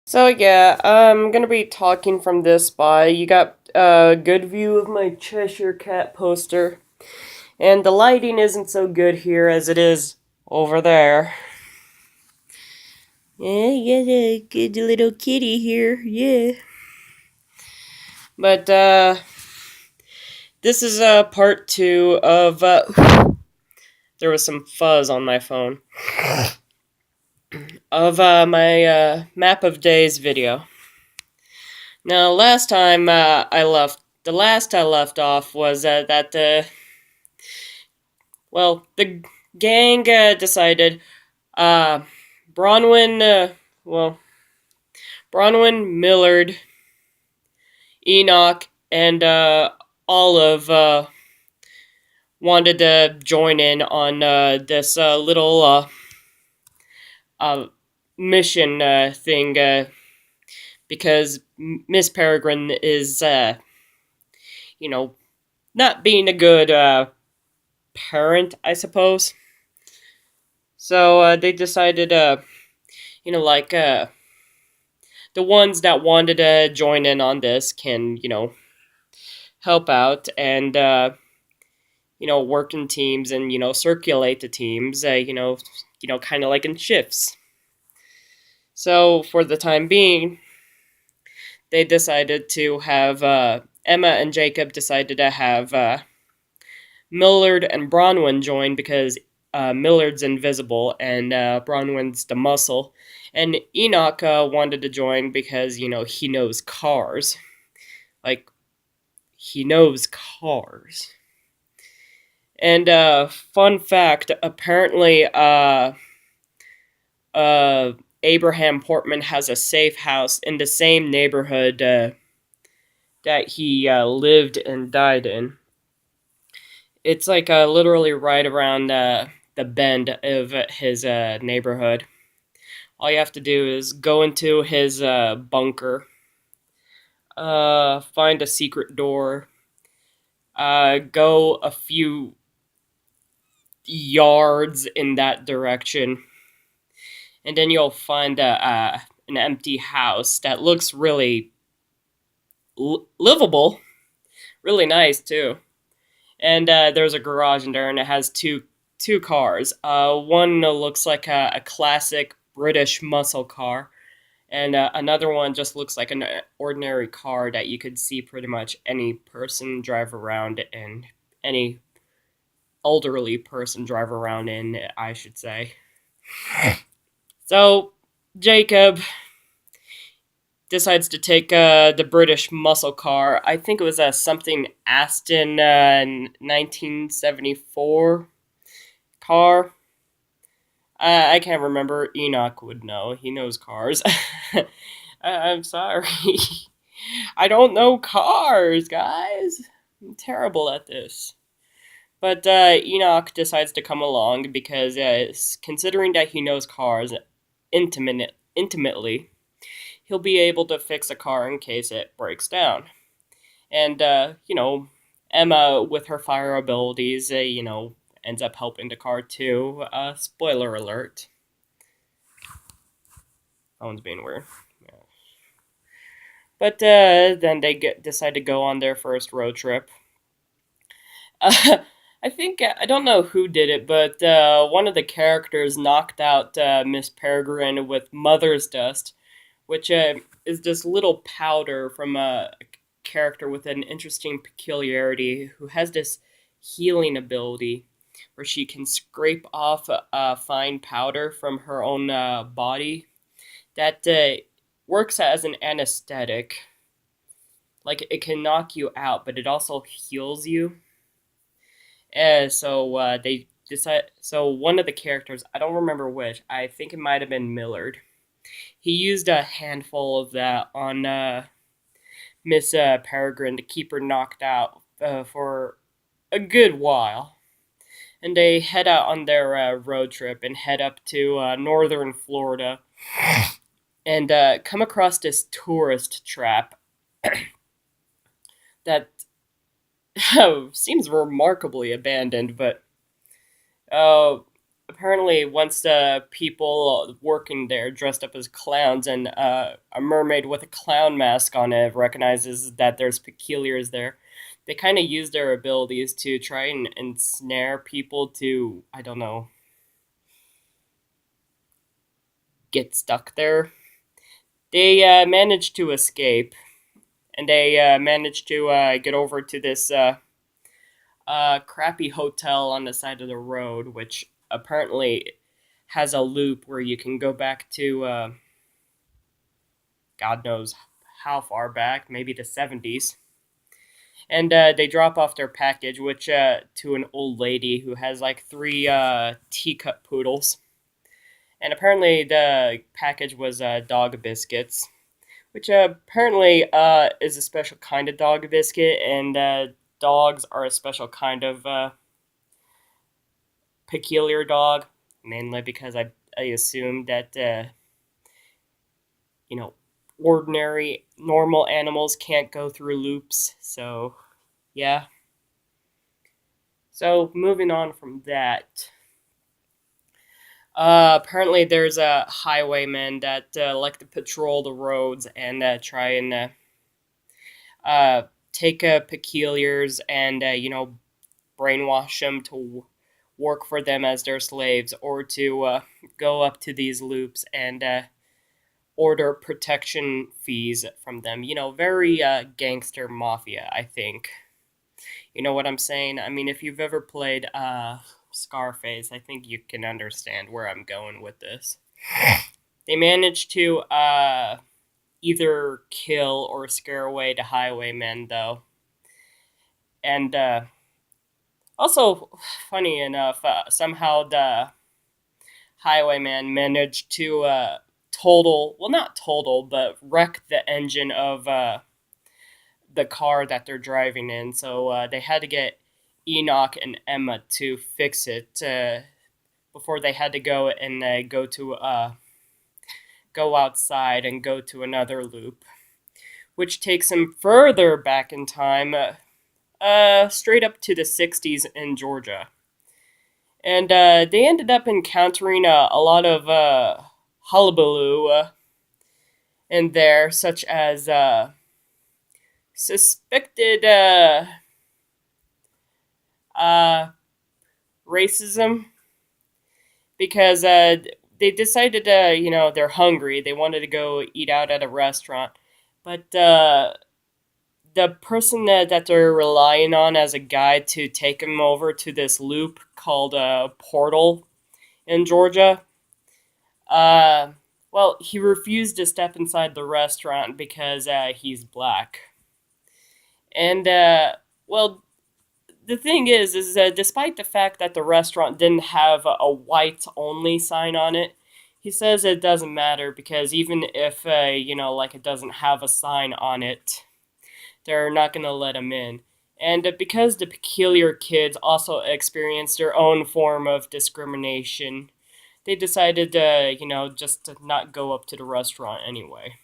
So yeah, I'm gonna be talking from this spot. You got a good view of my Cheshire Cat poster, and the lighting isn't so good here as it is over there. Yeah, you got a good little kitty here, yeah. But this is part two of there was some fuzz on my phone of my map of days video. Now, last time the last I left off was that the gang decided uh, Bronwyn, well, Bronwyn, Millard, Enoch, and Olive wanted to join in on this little uh, mission thing because Miss Peregrine is, you know, not being a good parent, I suppose. So they decided, like the ones that wanted to join in on this can, help out and, work in teams and, circulate the teams, kind of like in shifts. So for the time being, they decided to have, Emma and Jacob decided to have Millard and Bronwyn join because Millard's invisible and Bronwyn's the muscle. And Enoch wanted to join because, he knows cars. Like, he knows cars. And fun fact, apparently, Abraham Portman has a safe house in the same neighborhood that he lived and died in. It's like literally right around the bend of his neighborhood. All you have to do is go into his bunker, find a secret door, go a few yards in that direction, and then you'll find an empty house that looks really livable, really nice too. And there's a garage in there, and it has two cars. One looks like a classic British muscle car, and another one just looks like an ordinary car that you could see pretty much any person drive around in, any elderly person drive around in, I should say. So Jacob decides to take the British muscle car. I think it was something Aston 1974 car. I can't remember. Enoch would know. He knows cars. I'm sorry. I don't know cars, guys. I'm terrible at this. But Enoch decides to come along because, considering that he knows cars intimately, he'll be able to fix a car in case it breaks down. And, Emma, with her fire abilities, ends up helping the car too. Spoiler alert. That one's being weird. Yeah. But then they decide to go on their first road trip. I think, I don't know who did it, but one of the characters knocked out Miss Peregrine with Mother's Dust, which is this little powder from a character with an interesting peculiarity who has this healing ability where she can scrape off a fine powder from her own body that works as an anesthetic. Like, it can knock you out, but it also heals you. So they decide. So one of the characters, I don't remember which. I think it might have been Millard. He used a handful of that on Miss Peregrine to keep her knocked out for a good while. And they head out on their road trip and head up to northern Florida and come across this tourist trap that seems remarkably abandoned, but uh, apparently once the people working there dressed up as clowns and a mermaid with a clown mask on it recognizes that there's peculiars there, they kind of use their abilities to try and ensnare people to, I don't know, get stuck there. They manage to escape, and they manage to get over to this crappy hotel on the side of the road, which apparently has a loop where you can go back to God knows how far back, maybe the 70s. And they drop off their package, which to an old lady who has like three teacup poodles. And apparently the package was dog biscuits, which apparently is a special kind of dog biscuit, and dogs are a special kind of peculiar dog, mainly because I assume that you know ordinary normal animals can't go through loops. So yeah. So moving on from that, apparently there's highwaymen that like to patrol the roads and try and uh, take peculiars and brainwash them to work for them as their slaves, or to go up to these loops and order protection fees from them. Very gangster mafia, I think. You know what I'm saying? I mean, if you've ever played Scarface, I think you can understand where I'm going with this. They managed to either kill or scare away the highwaymen, though. And also, funny enough, somehow the highwayman managed to well, not total, but wreck the engine of the car that they're driving in. So they had to get Enoch and Emma to fix it before they had to go and go outside and go to another loop, which takes them further back in time, straight up to the 60s in Georgia. And they ended up encountering a lot of hullabaloo in there, such as suspected uh, racism, because they decided, they're hungry. They wanted to go eat out at a restaurant. But the person that they're relying on as a guide to take them over to this loop called Portal in Georgia, uh, well, he refused to step inside the restaurant because he's black. And, well, the thing is despite the fact that the restaurant didn't have a whites only sign on it, he says it doesn't matter because even if like it doesn't have a sign on it, they're not gonna let him in. And because the peculiar kids also experienced their own form of discrimination, they decided just to not go up to the restaurant anyway.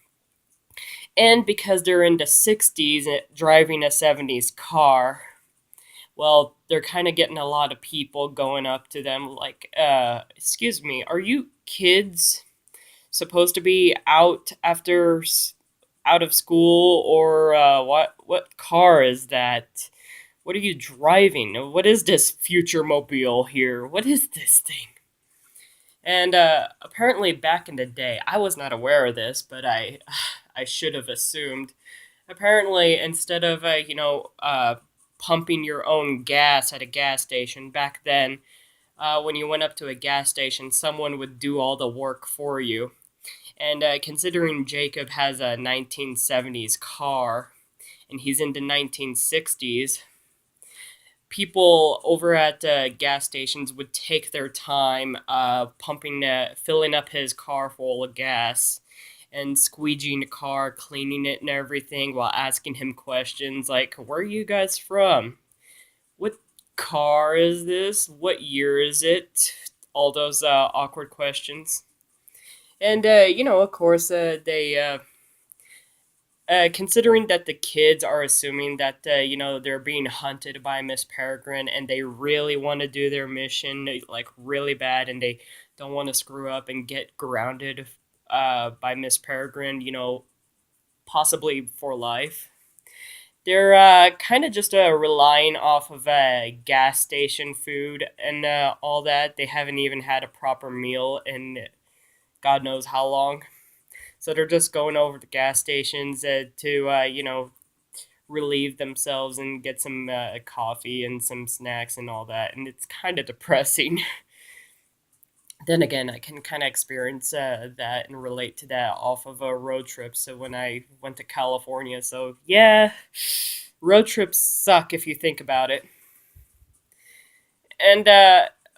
And because they're in the 60s driving a 70s car, well, they're kind of getting a lot of people going up to them like, excuse me, are you kids supposed to be out of school, or what car is that? What are you driving? What is this future mobile here? What is this thing? And apparently back in the day, I was not aware of this, but I should have assumed. Apparently, instead of pumping your own gas at a gas station back then, when you went up to a gas station, someone would do all the work for you. And considering Jacob has a 1970s car and he's in the 1960s, people over at gas stations would take their time filling up his car full of gas and squeegeeing the car, cleaning it and everything, while asking him questions like, "Where are you guys from? What car is this? What year is it?" All those awkward questions. And, of course, they considering that the kids are assuming that they're being hunted by Miss Peregrine and they really want to do their mission like really bad and they don't want to screw up and get grounded by Miss Peregrine, possibly for life. They're kind of just relying off of gas station food and all that. They haven't even had a proper meal in God knows how long. So they're just going over to gas stations to, relieve themselves and get some coffee and some snacks and all that. And it's kind of depressing. Then again, I can kind of experience that and relate to that off of a road trip. So when I went to California, so yeah, road trips suck if you think about it. And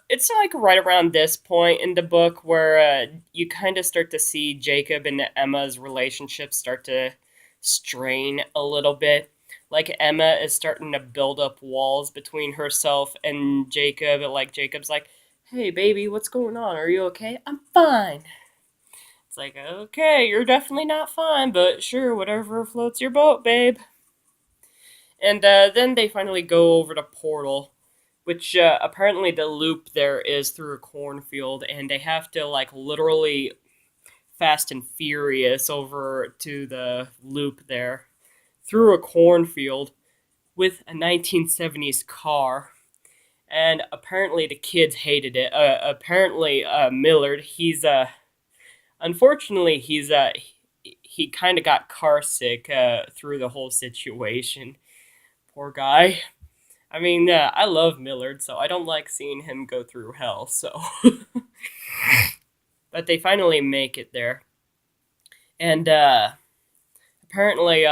it's like right around this point in the book where you kind of start to see Jacob and Emma's relationship start to strain a little bit. Like Emma is starting to build up walls between herself and Jacob. Like Jacob's like, "Hey, baby, what's going on? Are you okay?" "I'm fine." It's like, "Okay, you're definitely not fine, but sure, whatever floats your boat, babe." And then they finally go over to Portal, which apparently the loop there is through a cornfield, and they have to like literally fast and furious over to the loop there through a cornfield with a 1970s car. And apparently the kids hated it. Apparently Millard, he's unfortunately he kind of got car sick through the whole situation. Poor guy. I mean, I love Millard, so I don't like seeing him go through hell. So, but they finally make it there, and apparently,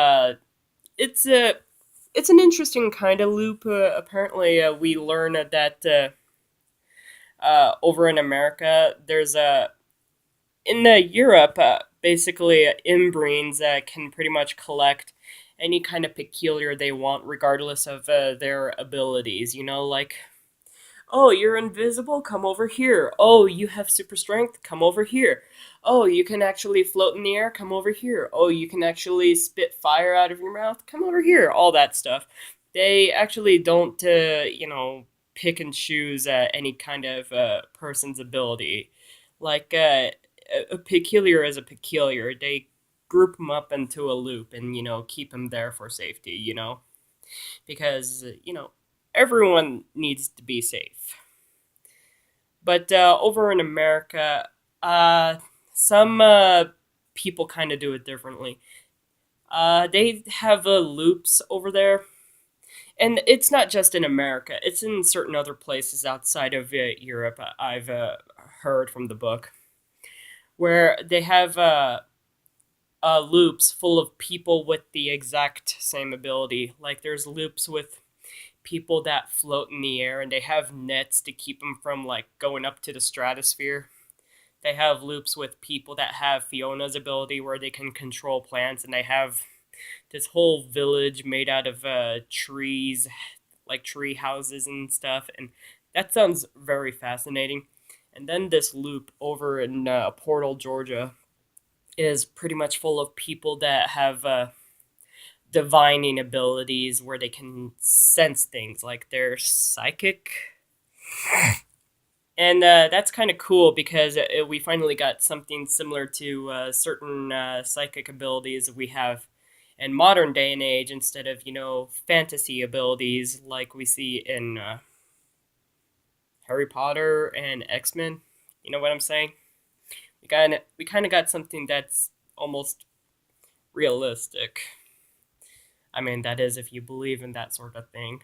it's a it's an interesting kind of loop. Apparently, we learn that over in America, there's a in Europe, basically, inbreeds can pretty much collect any kind of peculiar they want, regardless of their abilities. Like, "Oh, you're invisible? Come over here. Oh, you have super strength? Come over here. Oh, you can actually float in the air? Come over here. Oh, you can actually spit fire out of your mouth? Come over here." All that stuff. They actually don't, pick and choose any kind of person's ability. Like, a peculiar is a peculiar. They group them up into a loop and, keep them there for safety, because, everyone needs to be safe. But over in America, some people kind of do it differently. They have loops over there, and it's not just in America. It's in certain other places outside of Europe. I've heard from the book where they have loops full of people with the exact same ability. Like there's loops with people that float in the air and they have nets to keep them from like going up to the stratosphere. They have loops with people that have Fiona's ability where they can control plants, and they have this whole village made out of trees, like tree houses and stuff, and that sounds very fascinating. And then this loop over in Portal, Georgia, is pretty much full of people that have divining abilities where they can sense things, like they're psychic. And that's kind of cool because we finally got something similar to certain psychic abilities we have in modern day and age instead of, fantasy abilities like we see in Harry Potter and X-Men. You know what I'm saying? We kind of got something that's almost realistic. I mean, that is if you believe in that sort of thing.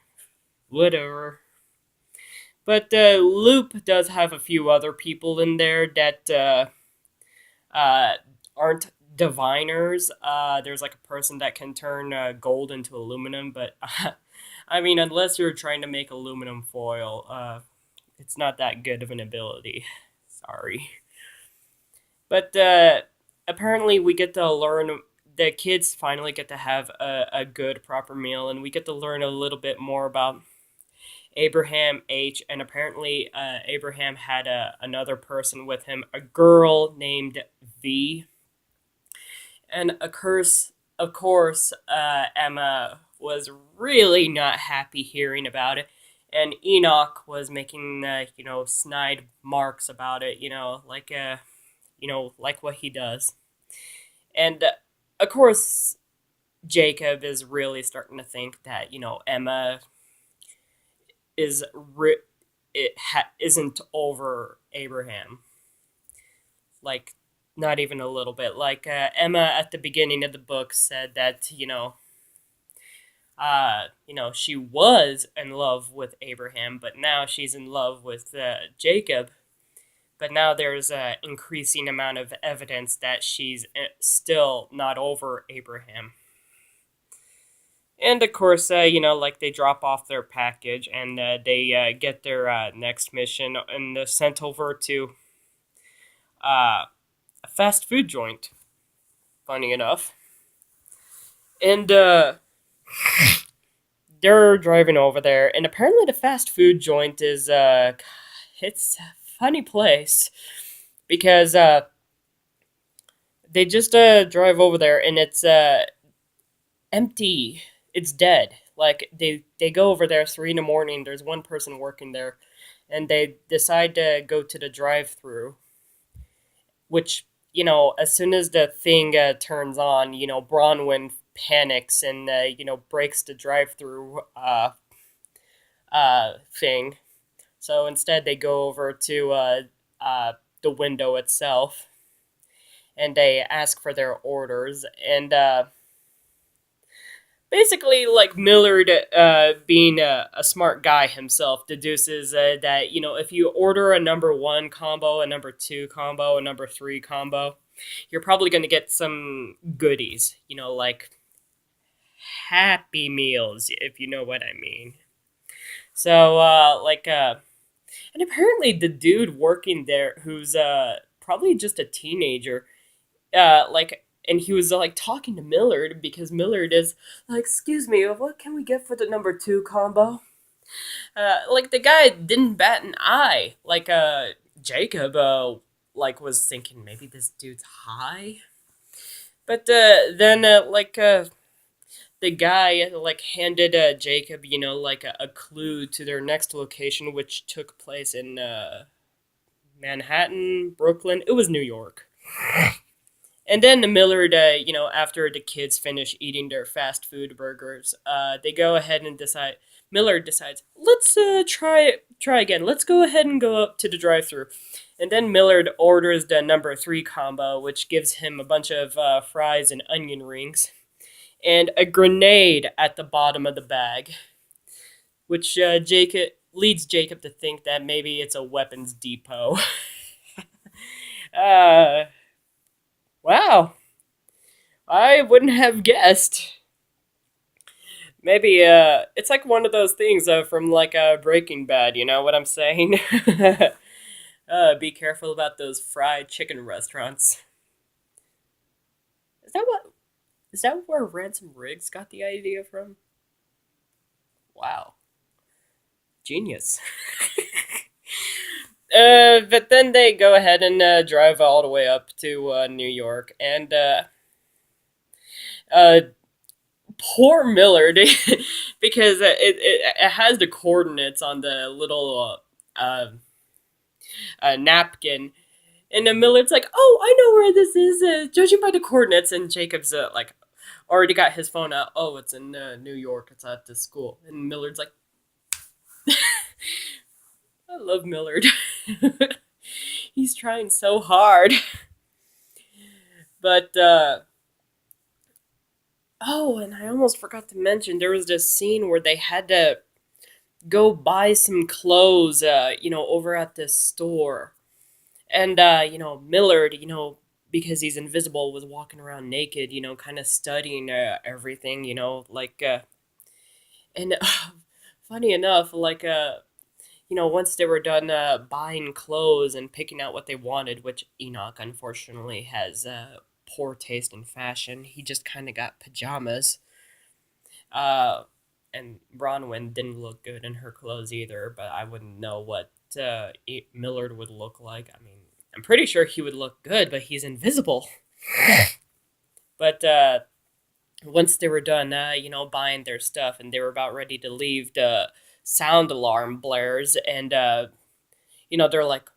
Whatever. But Loop does have a few other people in there that uh, aren't diviners. There's like a person that can turn gold into aluminum, but I mean, unless you're trying to make aluminum foil, it's not that good of an ability. Sorry. But apparently, we get to learn. The kids finally get to have a good, proper meal, and we get to learn a little bit more about Abraham H. And apparently, Abraham had another person with him, a girl named V. And a curse of course, Emma was really not happy hearing about it, and Enoch was making, snide marks about it, like what he does. And of course, Jacob is really starting to think that Emma is isn't over Abraham, like not even a little bit. Like Emma at the beginning of the book said that she was in love with Abraham, but now she's in love with Jacob. But now there's an increasing amount of evidence that she's still not over Abraham. And of course, like they drop off their package and they get their next mission and they're sent over to a fast food joint. Funny enough, and they're driving over there, and apparently the fast food joint is it's a funny place because they just drive over there and it's empty. It's dead. Like they go over there 3 in the morning. There's one person working there, and they decide to go to the drive-through. Which as soon as the thing turns on, Bronwyn panics and breaks the drive-through thing. So instead, they go over to the window itself, and they ask for their orders, and basically, like Millard, being a smart guy himself, deduces that if you order a number one combo, a number two combo, a number three combo, you're probably going to get some goodies. Like Happy Meals, if you know what I mean. So, and apparently the dude working there, who's probably just a teenager, and he was like talking to Millard because Millard is like, "Excuse me, what can we get for the number two combo?" Like the guy didn't bat an eye. Like Jacob was thinking maybe this dude's high, but then the guy handed Jacob like a clue to their next location, which took place in Manhattan, Brooklyn. It was New York. And then the Millard, after the kids finish eating their fast food burgers, they go ahead and decide. Millard decides, let's try again. Let's go ahead and go up to the drive-through. And then Millard orders the number three combo, which gives him a bunch of fries and onion rings, and a grenade at the bottom of the bag, which Jacob leads Jacob to think that maybe it's a weapons depot. uh, Wow, I wouldn't have guessed. Maybe it's like one of those things from like Breaking Bad. You know what I'm saying? Be careful about those fried chicken restaurants. Is that what? Is that where Ransom Riggs got the idea from? Wow, genius. But then they go ahead and drive all the way up to New York, and uh, poor Millard, because it has the coordinates on the little napkin, and then Millard's like, "Oh, I know where this is, judging by the coordinates." And Jacob's already got his phone out. Oh, it's in New York. It's at this school, and Millard's like, "I love Millard. He's trying so hard." But oh, and I almost forgot to mention there was this scene where they had to go buy some clothes, over at this store. And Millard, because he's invisible, was walking around naked, kind of studying everything, and funny enough, once they were done buying clothes and picking out what they wanted, which Enoch unfortunately has poor taste in fashion, he just kind of got pajamas. Uh, and Bronwyn didn't look good in her clothes either, but I wouldn't know what Millard would look like. I mean, I'm pretty sure he would look good, but he's invisible. But once they were done, buying their stuff and they were about ready to leave, the sound alarm blares, and they're like,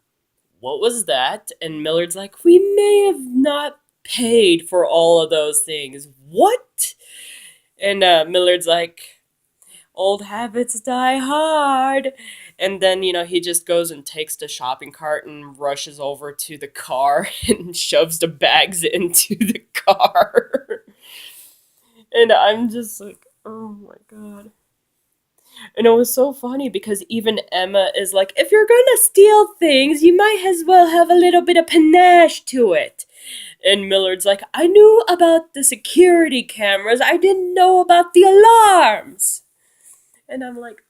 "What was that?" And Millard's like, "We may have not paid for all of those things." What? And Millard's like, "Old habits die hard." And then, he just goes and takes the shopping cart and rushes over to the car and shoves the bags into the car. And I'm just like, oh my god. And it was so funny because even Emma is like, if you're gonna steal things, you might as well have a little bit of panache to it. And Millard's like, I knew about the security cameras, I didn't know about the alarms. And I'm like,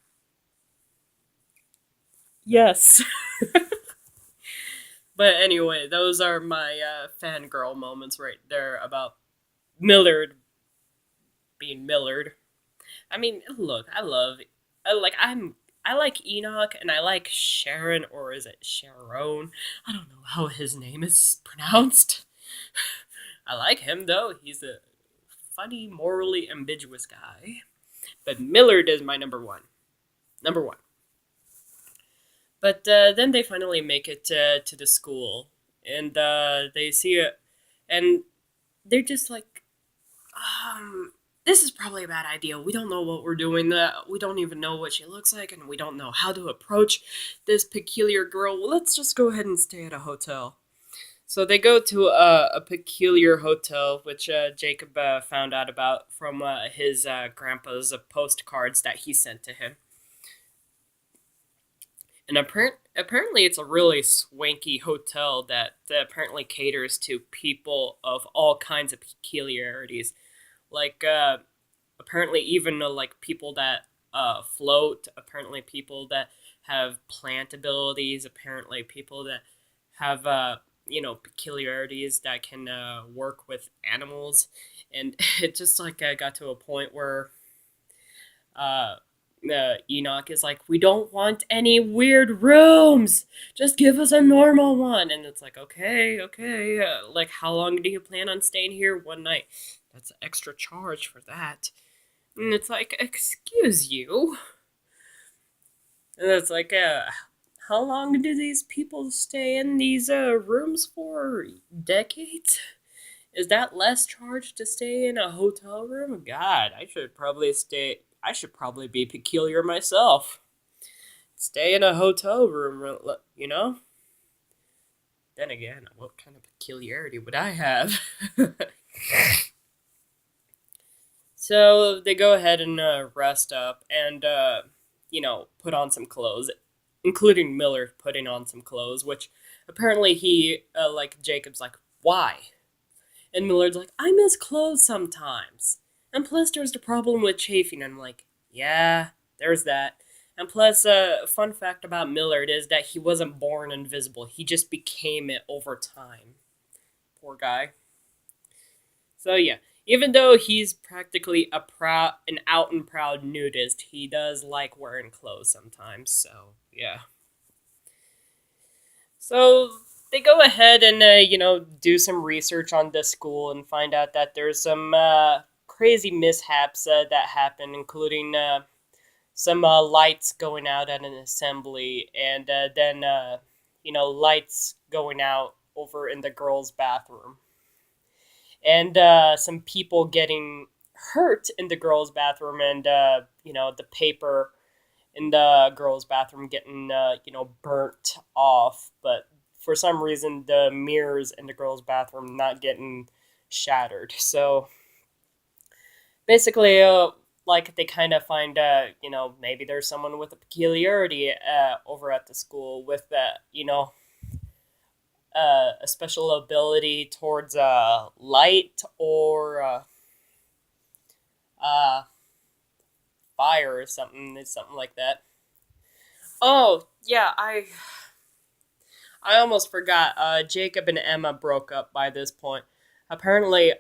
yes. But anyway, those are my fangirl moments right there about Millard being Millard. I mean, look, I like Enoch and I like Sharon, or is it Sharon? I don't know how his name is pronounced. I like him though. He's a funny, morally ambiguous guy. But Millard is my number one. Number one. But then they finally make it to the school, and they see it, and they're just like, this is probably a bad idea. We don't know what we're doing. We don't even know what she looks like, and we don't know how to approach this peculiar girl. Well, let's just go ahead and stay at a hotel. So they go to a peculiar hotel, which Jacob found out about from his grandpa's postcards that he sent to him. And apparently, it's a really swanky hotel that apparently caters to people of all kinds of peculiarities. Like, apparently, even like people that float, apparently, people that have plant abilities, apparently, people that have, peculiarities that can work with animals. And it just like got to a point where uh, Enoch is like, we don't want any weird rooms. Just give us a normal one. And it's like, okay, okay. Like, how long do you plan on staying here? One night. That's an extra charge for that. And it's like, excuse you. And it's like, how long do these people stay in these rooms for? Decades? Is that less charge to stay in a hotel room? God, I should probably be peculiar myself. Stay in a hotel room, you know? Then again, what kind of peculiarity would I have? So they go ahead and rest up and, put on some clothes, including Miller putting on some clothes, which apparently like, Jacob's like, why? And Millard's like, I miss clothes sometimes. And plus, there's the problem with chafing. And I'm like, yeah, there's that. And plus, a fun fact about Millard is that he wasn't born invisible. He just became it over time. Poor guy. So yeah, even though he's practically an out and proud nudist, he does like wearing clothes sometimes. So yeah. So they go ahead and do some research on the school and find out that there's some crazy mishaps that happen, including some lights going out at an assembly, and then lights going out over in the girls' bathroom, and some people getting hurt in the girls' bathroom, and the paper in the girls' bathroom getting burnt off, but for some reason the mirrors in the girls' bathroom not getting shattered. So basically, like they kind of find maybe there's someone with a peculiarity over at the school with a special ability towards light or uh, fire or something like that. Oh yeah, I almost forgot. Jacob and Emma broke up by this point. Apparently,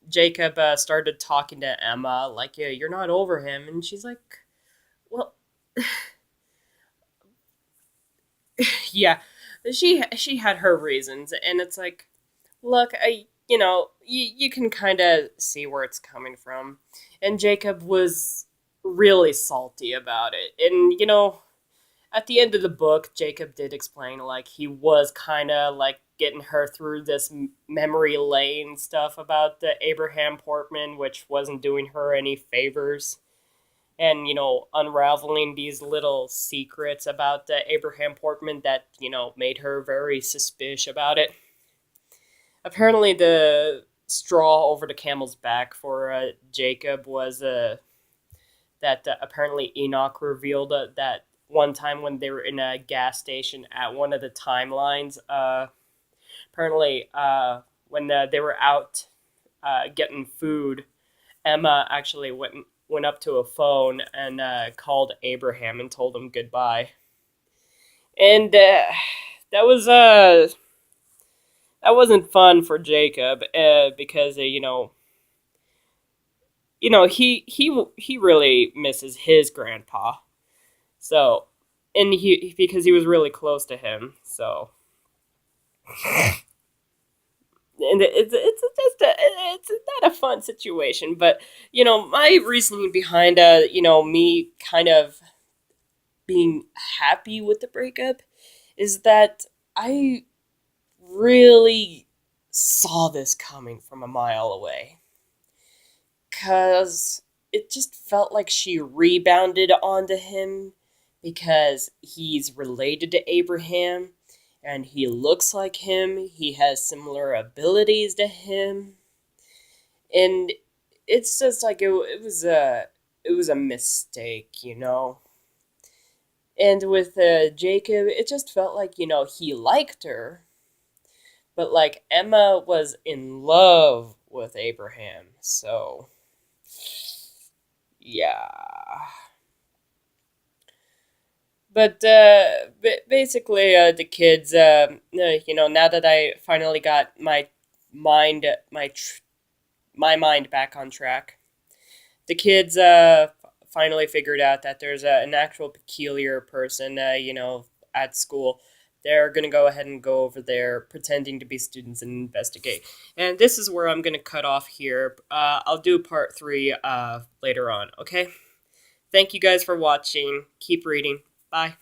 Jacob started talking to Emma like, "Yeah, you're not over him," and she's like, "Well, yeah." She had her reasons, and it's like, look, you can kind of see where it's coming from. And Jacob was really salty about it. And, at the end of the book, Jacob did explain, like, he was kind of, like, getting her through this memory lane stuff about the Abraham Portman, which wasn't doing her any favors. And, unraveling these little secrets about the Abraham Portman that, made her very suspicious about it. Apparently, the straw over the camel's back for Jacob was that apparently Enoch revealed that one time when they were in a gas station at one of the timelines. Apparently, when they were out getting food, Emma actually went up to a phone and called Abraham and told him goodbye. And that was that wasn't fun for Jacob because he really misses his grandpa. So, and he because he was really close to him. So, and it's just it's not a fun situation. But my reasoning behind me kind of being happy with the breakup is that I really saw this coming from a mile away. Because it just felt like she rebounded onto him because he's related to Abraham and he looks like him. He has similar abilities to him. And it's just like it was a mistake. And with Jacob, it just felt like, he liked her, but like Emma was in love with Abraham. So, yeah. But basically, the kids, now that I finally got mind, my tr- my mind back on track, the kids finally figured out that there's an actual peculiar person, at school. They're gonna go ahead and go over there, pretending to be students and investigate. And this is where I'm gonna cut off here. I'll do part three later on. Okay. Thank you guys for watching. Keep reading. Bye.